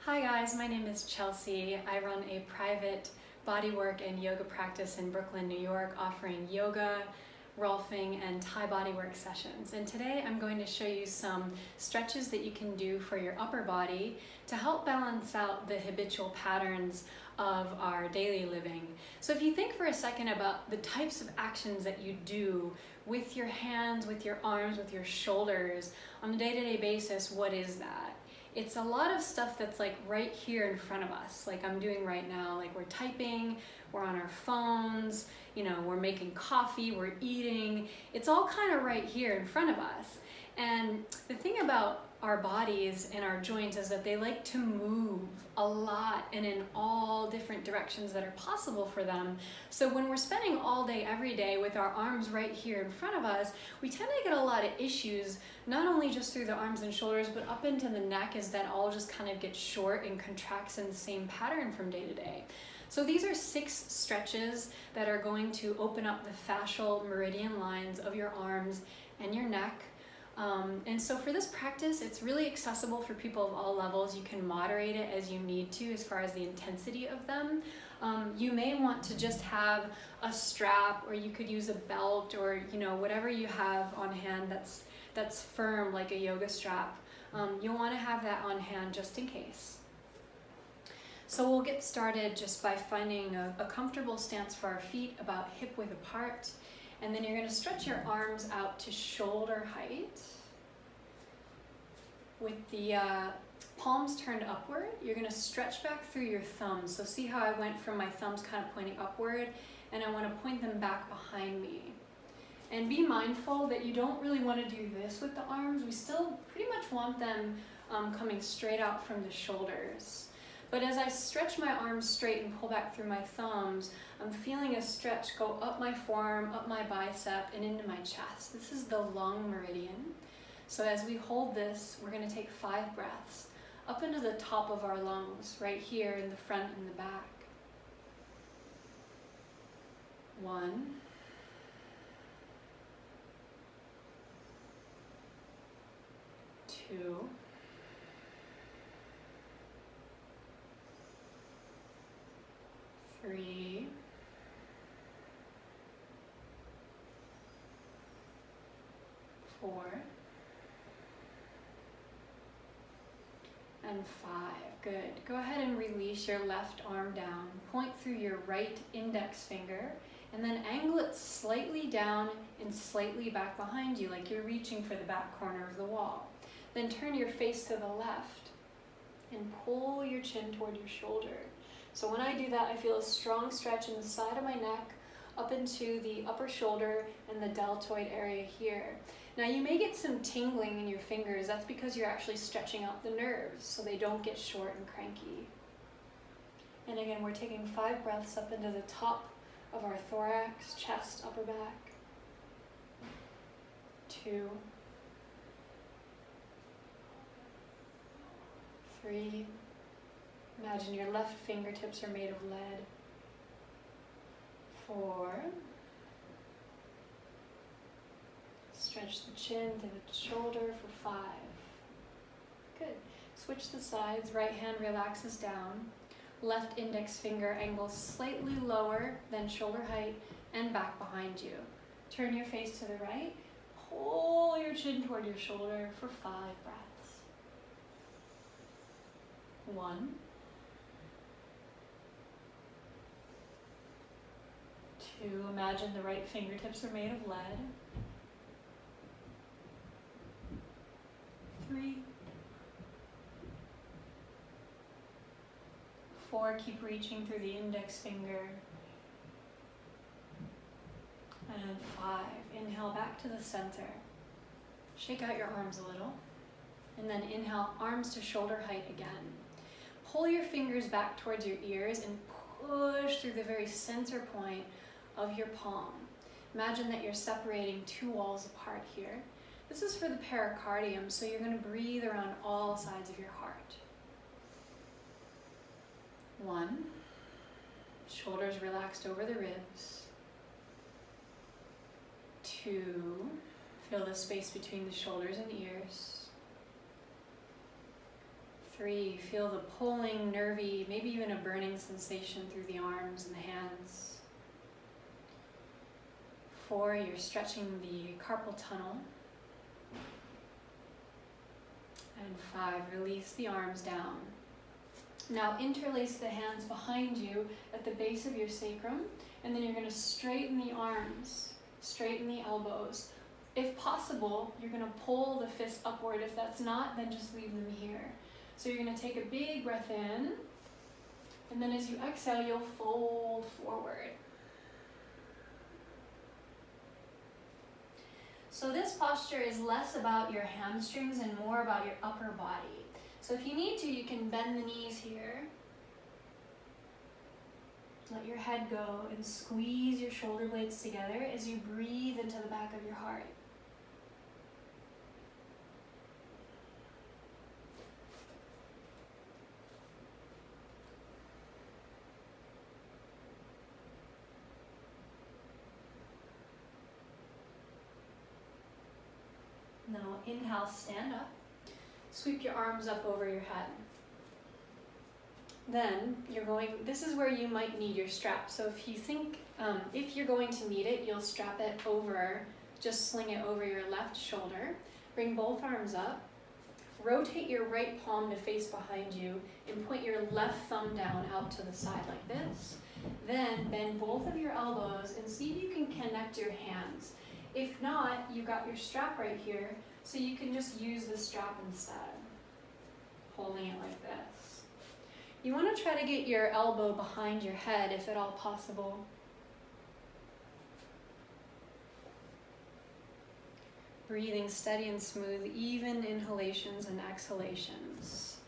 Hi guys, my name is Chelsea. I run a private bodywork and yoga practice in Brooklyn, New York, offering yoga, rolfing, and Thai bodywork sessions. And today I'm going to show you some stretches that you can do for your upper body to help balance out the habitual patterns of our daily living. So if you think for a second about the types of actions that you do with your hands, with your arms, with your shoulders on a day-to-day basis, what is that? It's a lot of stuff that's like right here in front of us, like I'm doing right now. Like we're typing, we're on our phones, we're making coffee, we're eating. It's all kind of right here in front of us. And the thing about our bodies and our joints is that they like to move a lot and in all different directions that are possible for them. So when we're spending all day, every day with our arms right here in front of us, we tend to get a lot of issues, not only just through the arms and shoulders, but up into the neck as that all just kind of gets short and contracts in the same pattern from day to day. So these are 6 stretches that are going to open up the fascial meridian lines of your arms and your neck. And so for this practice, it's really accessible for people of all levels. You can moderate it as you need to as far as the intensity of them. You may want to just have a strap, or you could use a belt, or whatever you have on hand that's firm, like a yoga strap. You'll want to have that on hand just in case. So we'll get started just by finding a comfortable stance for our feet, about hip width apart. And then you're going to stretch your arms out to shoulder height. With the palms turned upward, you're going to stretch back through your thumbs. So see how I went from my thumbs kind of pointing upward, and I want to point them back behind me. And be mindful that you don't really want to do this with the arms. We still pretty much want them coming straight out from the shoulders. But as I stretch my arms straight and pull back through my thumbs, I'm feeling a stretch go up my forearm, up my bicep, and into my chest. This is the lung meridian. So as we hold this, we're going to take 5 breaths up into the top of our lungs, right here in the front and the back. 1. 2. 3. 4. And 5. Good. Go ahead and release your left arm down. Point through your right index finger, and then angle it slightly down and slightly back behind you, like you're reaching for the back corner of the wall. Then turn your face to the left and pull your chin toward your shoulder. So when I do that, I feel a strong stretch in the side of my neck, up into the upper shoulder and the deltoid area here. Now you may get some tingling in your fingers. That's because you're actually stretching out the nerves so they don't get short and cranky. And again, we're taking 5 breaths up into the top of our thorax, chest, upper back. 2. 3. Imagine your left fingertips are made of lead. 4. Stretch the chin to the shoulder for 5. Good. Switch the sides. Right hand relaxes down. Left index finger angles slightly lower than shoulder height and back behind you. Turn your face to the right. Pull your chin toward your shoulder for 5 breaths. 1. 2. Imagine the right fingertips are made of lead. 3. 4. Keep reaching through the index finger. And 5. Inhale back to the center. Shake out your arms a little. And then inhale, arms to shoulder height again. Pull your fingers back towards your ears and push through the very center point of your palm. Imagine that you're separating 2 walls apart here. This is for the pericardium, so you're going to breathe around all sides of your heart. 1. Shoulders relaxed over the ribs. 2. Feel the space between the shoulders and ears. 3, feel the pulling, nervy, maybe even a burning sensation through the arms and the hands. 4, you're stretching the carpal tunnel. And 5, release the arms down. Now interlace the hands behind you at the base of your sacrum, and then you're going to straighten the arms, straighten the elbows. If possible, you're going to pull the fists upward. If that's not, then just leave them here. So you're going to take a big breath in, and then as you exhale, you'll fold forward. So this posture is less about your hamstrings and more about your upper body. So if you need to, you can bend the knees here. Let your head go and squeeze your shoulder blades together as you breathe into the back of your heart. Now inhale, stand up. Sweep your arms up over your head. Then this is where you might need your strap. So if you think, if you're going to need it, you'll strap it over, just sling it over your left shoulder. Bring both arms up. Rotate your right palm to face behind you and point your left thumb down out to the side like this. Then bend both of your elbows and see if you can connect your hands. If not, you've got your strap right here, so you can just use the strap instead, holding it like this. You want to try to get your elbow behind your head if at all possible. Breathing steady and smooth, even inhalations and exhalations.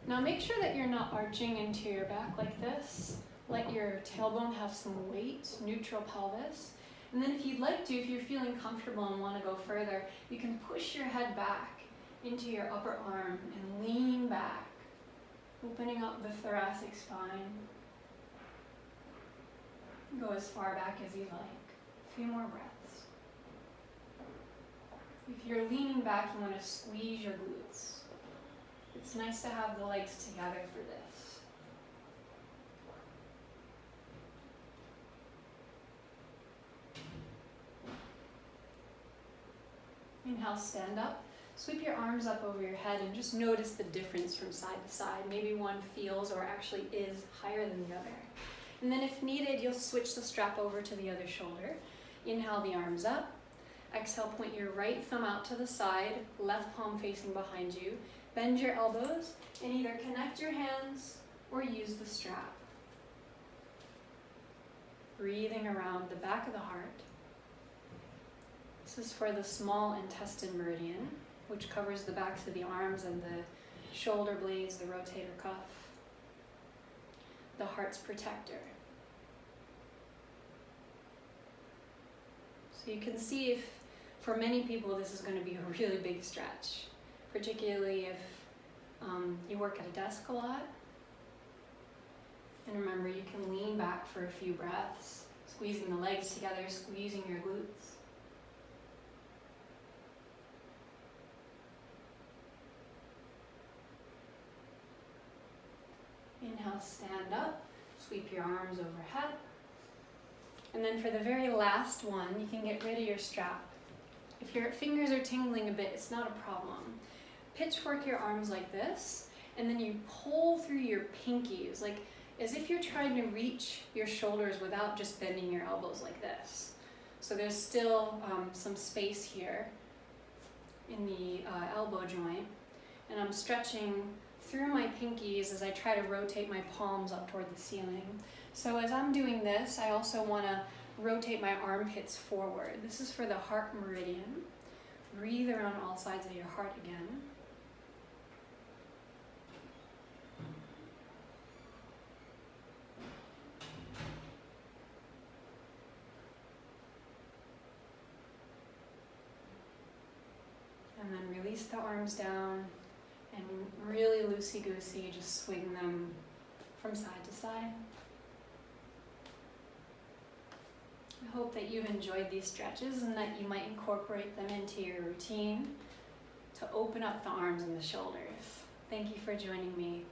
Now make sure that you're not arching into your back like this. Let your tailbone have some weight, neutral pelvis. And then if you'd like to, if you're feeling comfortable and want to go further, you can push your head back into your upper arm and lean back, opening up the thoracic spine. Go as far back as you like. A few more breaths. If you're leaning back, you want to squeeze your glutes. It's nice to have the legs together for this. Inhale, stand up. Sweep your arms up over your head and just notice the difference from side to side. Maybe one feels or actually is higher than the other. And then if needed, you'll switch the strap over to the other shoulder. Inhale the arms up. Exhale, point your right thumb out to the side, left palm facing behind you. Bend your elbows and either connect your hands or use the strap. Breathing around the back of the heart. This is for the small intestine meridian, which covers the backs of the arms and the shoulder blades, the rotator cuff, the heart's protector. So you can see if, for many people, this is going to be a really big stretch, particularly if you work at a desk a lot. And remember, you can lean back for a few breaths, squeezing the legs together, squeezing your glutes. Inhale, stand up, sweep your arms overhead. And then for the very last one, you can get rid of your strap. If your fingers are tingling a bit, it's not a problem. Pitchfork your arms like this, and then you pull through your pinkies, like as if you're trying to reach your shoulders without just bending your elbows like this. So there's still some space here in the elbow joint, and I'm stretching through my pinkies as I try to rotate my palms up toward the ceiling. So as I'm doing this, I also want to rotate my armpits forward. This is for the heart meridian. Breathe around all sides of your heart again. And then release the arms down and really loosey-goosey, just swing them from side to side. I hope that you've enjoyed these stretches and that you might incorporate them into your routine. to open up the arms and the shoulders. Thank you for joining me.